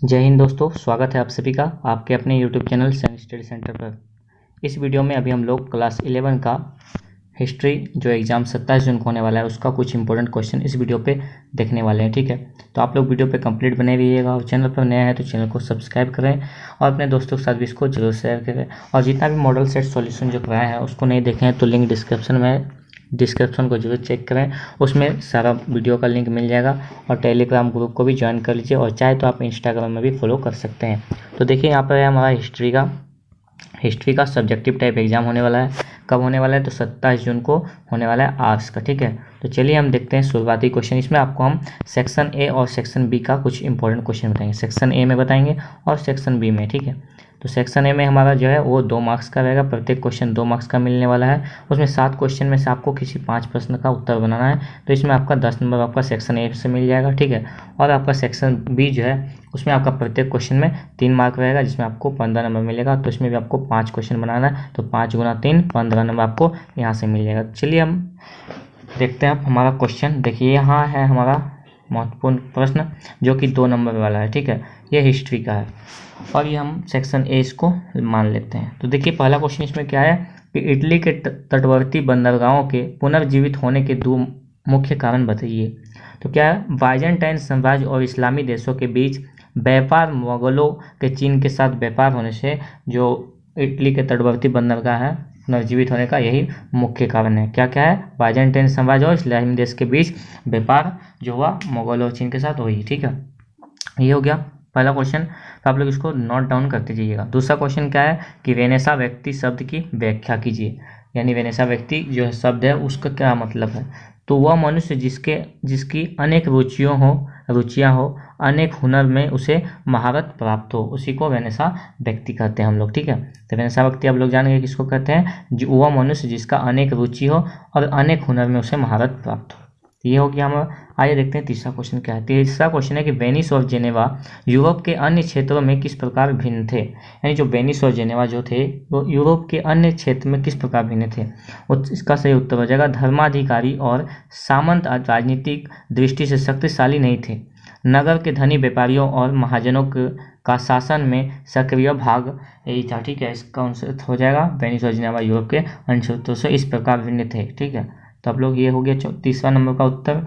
जय हिंद दोस्तों, स्वागत है आप सभी का आपके अपने यूट्यूब चैनल सैन स्टडी सेंटर पर। इस वीडियो में अभी हम लोग क्लास 11 का हिस्ट्री जो एग्ज़ाम 27 जून को होने वाला है उसका कुछ इंपॉर्टेंट क्वेश्चन इस वीडियो पे देखने वाले हैं। ठीक है, तो आप लोग वीडियो पे कंप्लीट बने रहिएगा और चैनल पर नया है तो चैनल को सब्सक्राइब करें और अपने दोस्तों के साथ भी इसको जरूर शेयर करें। और जितना भी मॉडल सेट सॉल्यूशन जो कराया है उसको नहीं देखें तो लिंक डिस्क्रिप्शन को जरूर चेक करें, उसमें सारा वीडियो का लिंक मिल जाएगा। और टेलीग्राम ग्रुप को भी ज्वाइन कर लीजिए और चाहे तो आप इंस्टाग्राम में भी फॉलो कर सकते हैं। तो देखिए यहाँ पर है हमारा हिस्ट्री का सब्जेक्टिव टाइप एग्जाम होने वाला है। कब होने वाला है? तो 27 जून को होने वाला है आर्ट्स का। ठीक है, तो चलिए हम देखते हैं शुरुआती क्वेश्चन। इसमें आपको हम सेक्शन ए और सेक्शन बी का कुछ इंपॉर्टेंट क्वेश्चन बताएंगे। सेक्शन ए में बताएंगे और सेक्शन बी में। ठीक है, तो सेक्शन ए में हमारा जो है वो 2 मार्क्स का रहेगा, प्रत्येक क्वेश्चन 2 मार्क्स का मिलने वाला है। उसमें 7 क्वेश्चन में से आपको किसी 5 प्रश्न का उत्तर बनाना है, तो इसमें आपका 10 नंबर आपका सेक्शन ए से मिल जाएगा। ठीक है, और आपका सेक्शन बी जो है उसमें आपका प्रत्येक क्वेश्चन में 3 मार्क रहेगा, जिसमें आपको 15 नंबर मिलेगा। तो इसमें भी आपको 5 क्वेश्चन बनाना है, तो 5 गुना 3 15 नंबर आपको यहाँ से मिल जाएगा। चलिए हम देखते हैं आप हमारा क्वेश्चन। देखिए यहाँ है हमारा महत्वपूर्ण प्रश्न जो कि 2 नंबर वाला है। ठीक है, ये हिस्ट्री का है और ये हम सेक्शन ए इसको मान लेते हैं। तो देखिए पहला क्वेश्चन इसमें क्या है कि इटली के तटवर्ती बंदरगाहों के पुनर्जीवित होने के 2 मुख्य कारण बताइए। तो क्या है? बाइजेंटाइन साम्राज्य और इस्लामी देशों के बीच व्यापार, मुगलों के चीन के साथ व्यापार होने से जो इटली के तटवर्ती बंदरगाह है पुनर्जीवित होने का यही मुख्य कारण है। क्या क्या है? बाइजेंटाइन साम्राज्य और इस्लामी देश के बीच व्यापार जो हुआ मुगलों और चीन के साथ वही। ठीक है, ये हो गया पहला क्वेश्चन, तो आप लोग इसको नोट डाउन करते जाइएगा। दूसरा क्वेश्चन क्या है कि रेनेसां व्यक्ति शब्द की व्याख्या कीजिए। यानी रेनेसां व्यक्ति जो है शब्द है उसका क्या मतलब है? तो वह मनुष्य जिसकी अनेक रुचियां हो, अनेक हुनर में उसे महारत प्राप्त हो, उसी को रेनेसां व्यक्ति कहते हैं हम लोग। ठीक है, तो रेनेसां व्यक्ति आप लोग जानेंगे किसको कहते हैं? जो वह मनुष्य जिसका अनेक रुचि हो और अनेक हुनर में उसे महारत प्राप्त हो। तो ये हो गया हमारा। आइए देखते हैं तीसरा क्वेश्चन क्या है। तीसरा क्वेश्चन है कि वेनिस और जेनेवा यूरोप के अन्य क्षेत्रों में किस प्रकार भिन्न थे। यानी जो वेनिस और जेनेवा जो थे वो यूरोप के अन्य क्षेत्र में किस प्रकार भिन्न थे। इसका सही उत्तर हो जाएगा धर्माधिकारी और सामंत राजनीतिक दृष्टि से शक्तिशाली नहीं थे। नगर के धनी व्यापारियों और महाजनों का शासन में सक्रिय भाग यही था। ठीक है, इसका आंसर हो जाएगा वेनिस और जेनेवा यूरोप के अन्य क्षेत्रों से इस प्रकार भिन्न थे। ठीक है, तो आप लोग ये हो गया तीसरा नंबर का उत्तर।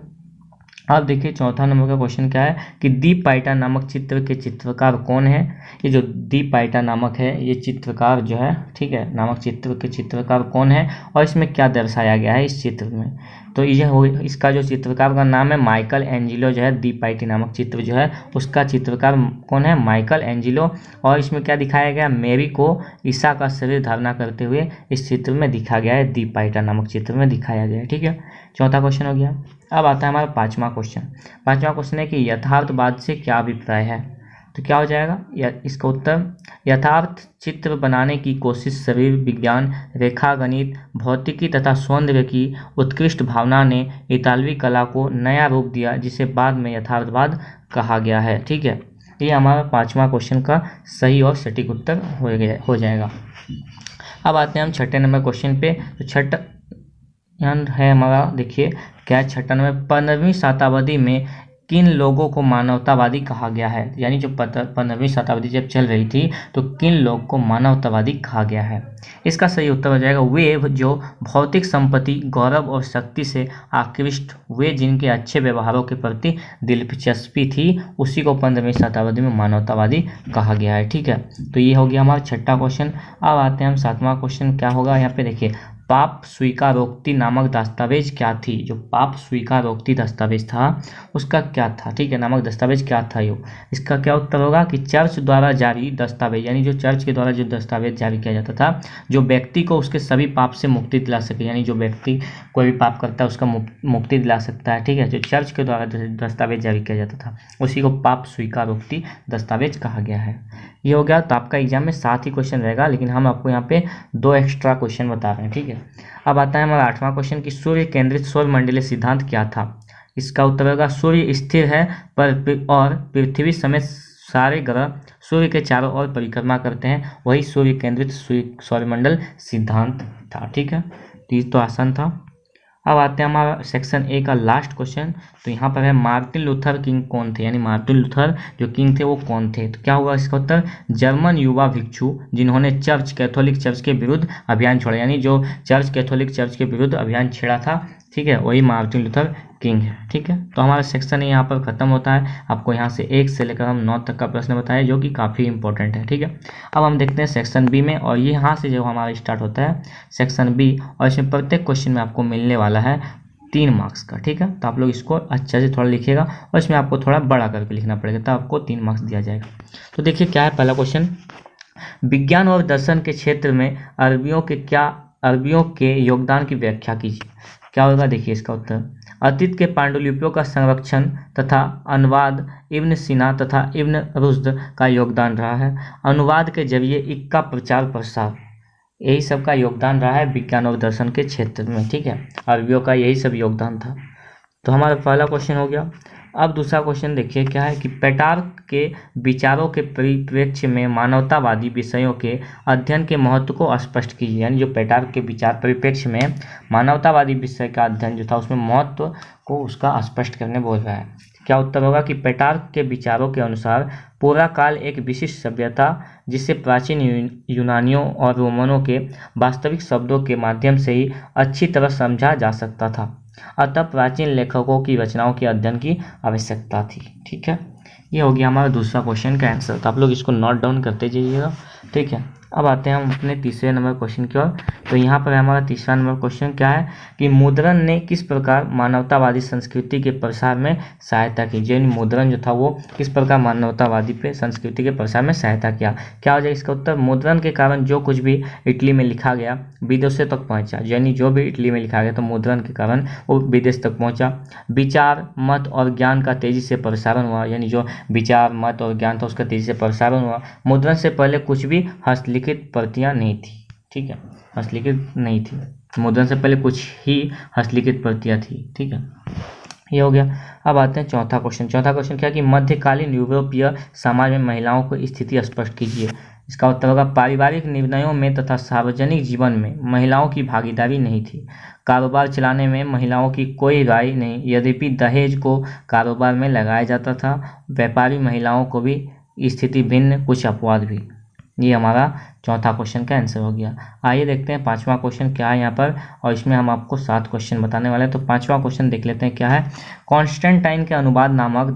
अब देखिए चौथा नंबर का क्वेश्चन क्या है कि दीप पाइटा नामक चित्र के चित्रकार कौन है। ये जो दीप पाइटा नामक है ये चित्रकार जो है, ठीक है, नामक चित्र के चित्रकार कौन है और इसमें क्या दर्शाया गया है इस चित्र में। तो इसका जो चित्रकार का नाम है माइकल एंजिलो जो है। दीप पाइटी नामक चित्र जो है उसका चित्रकार कौन है? Michael Angelo. और इसमें क्या दिखाया गया? मेरी को ईसा का शरीर धारणा करते हुए इस चित्र में दिखा गया है, दीप पाइटा नामक चित्र में दिखाया गया है। ठीक है, चौथा क्वेश्चन हो गया। अब आता है हमारा पांचवा क्वेश्चन। पांचवा क्वेश्चन है कि यथार्थवाद से क्या अभिप्राय है। तो क्या हो जाएगा इसका उत्तर? यथार्थ चित्र बनाने की कोशिश शरीर विज्ञान, रेखा गणित, भौतिकी तथा सौंदर्य की उत्कृष्ट भावना ने इतालवी कला को नया रूप दिया, जिसे बाद में यथार्थवाद कहा गया है। ठीक है, ये हमारा पांचवा क्वेश्चन का सही और सटीक उत्तर हो जाएगा। अब आते हैं हम छठे नंबर क्वेश्चन पे। तो छठा है हमारा, देखिए क्या छठा नंबर, 15वीं शताब्दी में किन लोगों को मानवतावादी कहा गया है। यानी जो 15वीं शताब्दी जब चल रही थी तो किन लोगों को मानवतावादी कहा गया है। इसका सही उत्तर हो जाएगा वे जो भौतिक संपत्ति, गौरव और शक्ति से आकृष्ट हुए, जिनके अच्छे व्यवहारों के प्रति दिलचस्पी थी, उसी को 15वीं शताब्दी में मानवतावादी कहा गया है। ठीक है, तो ये हो गया हमारा छठा क्वेश्चन। अब आते हैं हम सातवां क्वेश्चन। क्या होगा यहाँ पे देखिए, पाप स्वीकारोक्ति नामक दस्तावेज क्या थी। जो पाप स्वीकारोक्ति दस्तावेज था उसका क्या था। ठीक है, नामक दस्तावेज क्या था यो। इसका क्या उत्तर होगा कि चर्च द्वारा जारी दस्तावेज, यानी जो चर्च के द्वारा जो दस्तावेज जारी किया जाता था जो व्यक्ति को उसके सभी पाप से मुक्ति दिला सके। यानी जो व्यक्ति कोई भी पाप करता है उसका मुक्ति दिला सकता है। ठीक है, जो चर्च के द्वारा दस्तावेज जारी किया जाता था उसी को पाप स्वीकारोक्ति दस्तावेज कहा गया है। ये हो गया। तो आपका एग्जाम में 7 ही क्वेश्चन रहेगा, लेकिन हम आपको यहाँ पे 2 एक्स्ट्रा क्वेश्चन बता रहे हैं। ठीक है, अब आता है हमारा 8वां क्वेश्चन कि सूर्य केंद्रित सौरमंडलीय सिद्धांत क्या था। इसका उत्तर होगा सूर्य स्थिर है और पृथ्वी समेत सारे ग्रह सूर्य के चारों ओर परिक्रमा करते हैं, वही सूर्य केंद्रित सौरमंडल सिद्धांत था। ठीक है, तो आसान था। अब आते हैं हमारा सेक्शन ए का लास्ट क्वेश्चन। तो यहाँ पर है मार्टिन लूथर किंग कौन थे, यानी मार्टिन लूथर जो किंग थे वो कौन थे। तो क्या होगा इसका उत्तर, जर्मन युवा भिक्षु जिन्होंने कैथोलिक चर्च के विरुद्ध अभियान छोड़ा, यानी जो कैथोलिक चर्च के विरुद्ध अभियान छेड़ा था, ठीक है, वही मार्टिन लूथर किंग है। ठीक है, तो हमारा सेक्शन यहाँ पर खत्म होता है। आपको यहाँ से 1 से लेकर हम 9 तक का प्रश्न बताया जो कि काफ़ी इंपॉर्टेंट है। ठीक है, अब हम देखते हैं सेक्शन बी में, और ये यहाँ से जो हमारा स्टार्ट होता है सेक्शन बी, और इसमें प्रत्येक क्वेश्चन में आपको मिलने वाला है 3 मार्क्स का। ठीक है, तो आप लोग इसको अच्छे से थोड़ा लिखिएगा, और इसमें आपको थोड़ा बड़ा करके लिखना पड़ेगा, तब आपको 3 मार्क्स दिया जाएगा। तो देखिए क्या है पहला क्वेश्चन, विज्ञान और दर्शन के क्षेत्र में अरबियों के योगदान की व्याख्या कीजिए। क्या होगा, देखिए इसका उत्तर, अतीत के पांडुलिपियों का संरक्षण तथा अनुवाद इब्न सीना तथा इब्न रुश्द का योगदान रहा है। अनुवाद के जरिए इक्का प्रचार प्रसार, यही सब का योगदान रहा है विज्ञान और दर्शन के क्षेत्र में। ठीक है, अरबियों का यही सब योगदान था। तो हमारा पहला क्वेश्चन हो गया। अब दूसरा क्वेश्चन देखिए क्या है कि पेटार्क के विचारों के परिप्रेक्ष्य में मानवतावादी विषयों के अध्ययन के महत्व को स्पष्ट कीजिए। यानी जो पेटार्क के विचार परिप्रेक्ष्य में मानवतावादी विषय का अध्ययन जो था उसमें महत्व को उसका स्पष्ट करने बोल रहा है। क्या उत्तर होगा कि पेटार्क के विचारों के अनुसार पूरा काल एक विशिष्ट सभ्यता जिसे प्राचीन यूनानियों और रोमनों के वास्तविक शब्दों के माध्यम से ही अच्छी तरह समझा जा सकता था, अतः प्राचीन लेखकों की रचनाओं के अध्ययन की आवश्यकता थी। ठीक है, ये हो गया हमारा दूसरा क्वेश्चन का आंसर। तो आप लोग इसको नोट डाउन करते जाइएगा। ठीक है, अब आते हैं हम अपने तीसरे नंबर क्वेश्चन की ओर। तो यहाँ पर हमारा तीसरा नंबर क्वेश्चन क्या है कि मुद्रण ने किस प्रकार मानवतावादी संस्कृति के प्रसार में सहायता की। जैन मुद्रण जो था वो किस प्रकार मानवतावादी पे संस्कृति के प्रसार में सहायता किया। क्या हो जाए इसका उत्तर, मुद्रण के कारण जो कुछ भी इटली में लिखा गया विदेशों तक पहुँचा, यानी जो भी इटली में लिखा गया तो मुद्रण के कारण वो विदेश तक पहुँचा। विचार मत और ज्ञान का तेजी से प्रसारण हुआ, यानी जो विचार मत और ज्ञान था उसका तेजी से प्रसारण हुआ। मुद्रण से पहले कुछ भी हस्तलिखित प्रतियां नहीं थी। ठीक है, हस्तलिखित नहीं थी, मुद्रण से पहले कुछ ही हस्तलिखित प्रतियां थी। ठीक है, ये हो गया। अब आते हैं चौथा क्वेश्चन। चौथा क्वेश्चन क्या है कि मध्यकालीन यूरोपीय समाज में महिलाओं को स्थिति स्पष्ट कीजिए। इसका उत्तर होगा, पारिवारिक निर्णयों में तथा सार्वजनिक जीवन में महिलाओं की भागीदारी नहीं थी। कारोबार चलाने में महिलाओं की कोई राय नहीं, यद्यपि दहेज को कारोबार में लगाया जाता था। व्यापारी महिलाओं को भी स्थिति भिन्न, कुछ अपवाद भी। ये हमारा चौथा क्वेश्चन का आंसर हो गया। आइए देखते हैं पांचवा क्वेश्चन क्या है यहाँ पर, और इसमें हम आपको 7 क्वेश्चन बताने वाले हैं। तो पांचवा क्वेश्चन देख लेते हैं क्या है, कॉन्स्टेंटाइन के अनुवाद नामक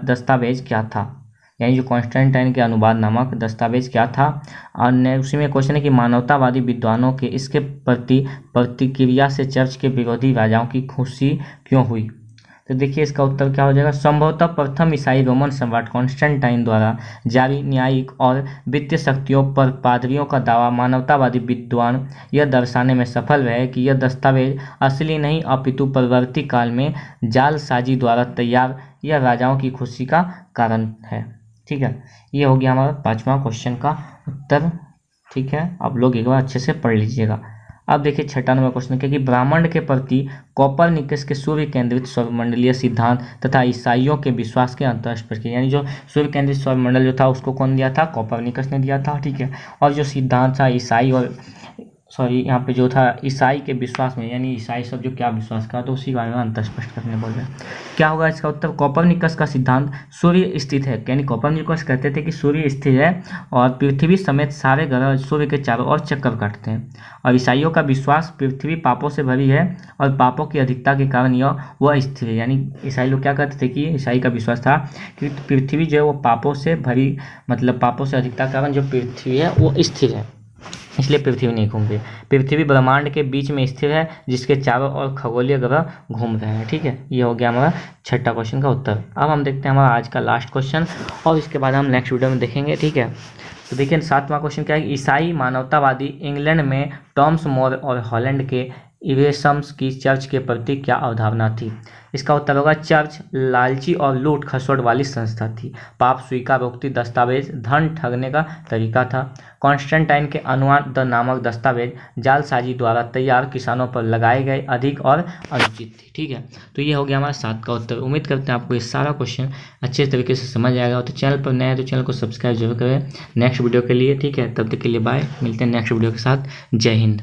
दस्तावेज क्या था। यानी जो कॉन्स्टेंटाइन के अनुवाद नामक दस्तावेज क्या था। और उसी में क्वेश्चन है कि मानवतावादी विद्वानों के इसके प्रति प्रतिक्रिया से चर्च के विरोधी राजाओं की खुशी क्यों हुई। तो देखिए इसका उत्तर क्या हो जाएगा, संभवतः प्रथम ईसाई रोमन सम्राट कॉन्स्टेंटाइन द्वारा जारी न्यायिक और वित्तीय शक्तियों पर पादरियों का दावा मानवतावादी विद्वान यह दर्शाने में सफल रहे कि यह दस्तावेज असली नहीं अपितु परवर्ती काल में जालसाजी द्वारा तैयार यह राजाओं की खुशी का कारण है। ठीक है, ये हो गया हमारा पांचवा क्वेश्चन का उत्तर। ठीक है, आप लोग एक बार अच्छे से पढ़ लीजिएगा। अब देखिए छठा नंबर क्वेश्चन क्या कि ब्राह्मण के प्रति कोपरनिकस के सूर्य केंद्रित सौरमंडलीय सिद्धांत तथा ईसाइयों के विश्वास के अंतर स्पष्ट किए। यानी जो सूर्य केंद्रित सौरमंडल जो था उसको कौन दिया था, कोपरनिकस ने दिया था। ठीक है, और जो सिद्धांत था ईसाई और यहाँ पे जो था ईसाई के विश्वास में, यानी ईसाई सब जो क्या विश्वास करा तो उसी बारे में अंतर स्पष्ट करने बोल रहे हैं। क्या होगा इसका उत्तर, कोपरनिकस का सिद्धांत सूर्य स्थित है। यानी कोपरनिकस कहते थे कि सूर्य स्थिर है और पृथ्वी समेत सारे ग्रह सूर्य के चारों ओर चक्कर काटते हैं। और ईसाइयों का विश्वास पृथ्वी पापों से भरी है और पापों की अधिकता के कारण वह स्थिर है। यानी ईसाई लोग क्या कहते थे कि ईसाई का विश्वास था कि पृथ्वी जो है वो पापों से भरी, मतलब पापों से अधिकता के कारण जो पृथ्वी है वो स्थिर है, इसलिए पृथ्वी नहीं घूम रही। पृथ्वी ब्रह्मांड के बीच में स्थिर है जिसके चारों ओर खगोलीय ग्रह घूम रहे हैं। ठीक है, ये हो गया हमारा छठा क्वेश्चन का उत्तर। अब हम देखते हैं हमारा आज का लास्ट क्वेश्चन, और इसके बाद हम नेक्स्ट वीडियो में देखेंगे। ठीक है, तो देखिए 7वां क्वेश्चन क्या है, ईसाई मानवतावादी इंग्लैंड में टॉमस मोर और हॉलैंड के इवेशम्स की चर्च के प्रति क्या अवधारणा थी। इसका उत्तर होगा, चर्च लालची और लूट खसोट वाली संस्था थी। पाप स्वीकारोक्ति दस्तावेज धन ठगने का तरीका था। कॉन्स्टेंटाइन के अनुवाद नामक दस्तावेज जालसाजी द्वारा तैयार किसानों पर लगाए गए अधिक और अनुचित थी। ठीक है, तो ये हो गया हमारा 7 का उत्तर। उम्मीद करते हैं आपको ये सारा क्वेश्चन अच्छे तरीके से समझ आएगा। तो चैनल पर नए हैं तो चैनल को सब्सक्राइब जरूर करें नेक्स्ट वीडियो के लिए। ठीक है, तब तक के लिए बाय, मिलते हैं नेक्स्ट वीडियो के साथ। जय हिंद।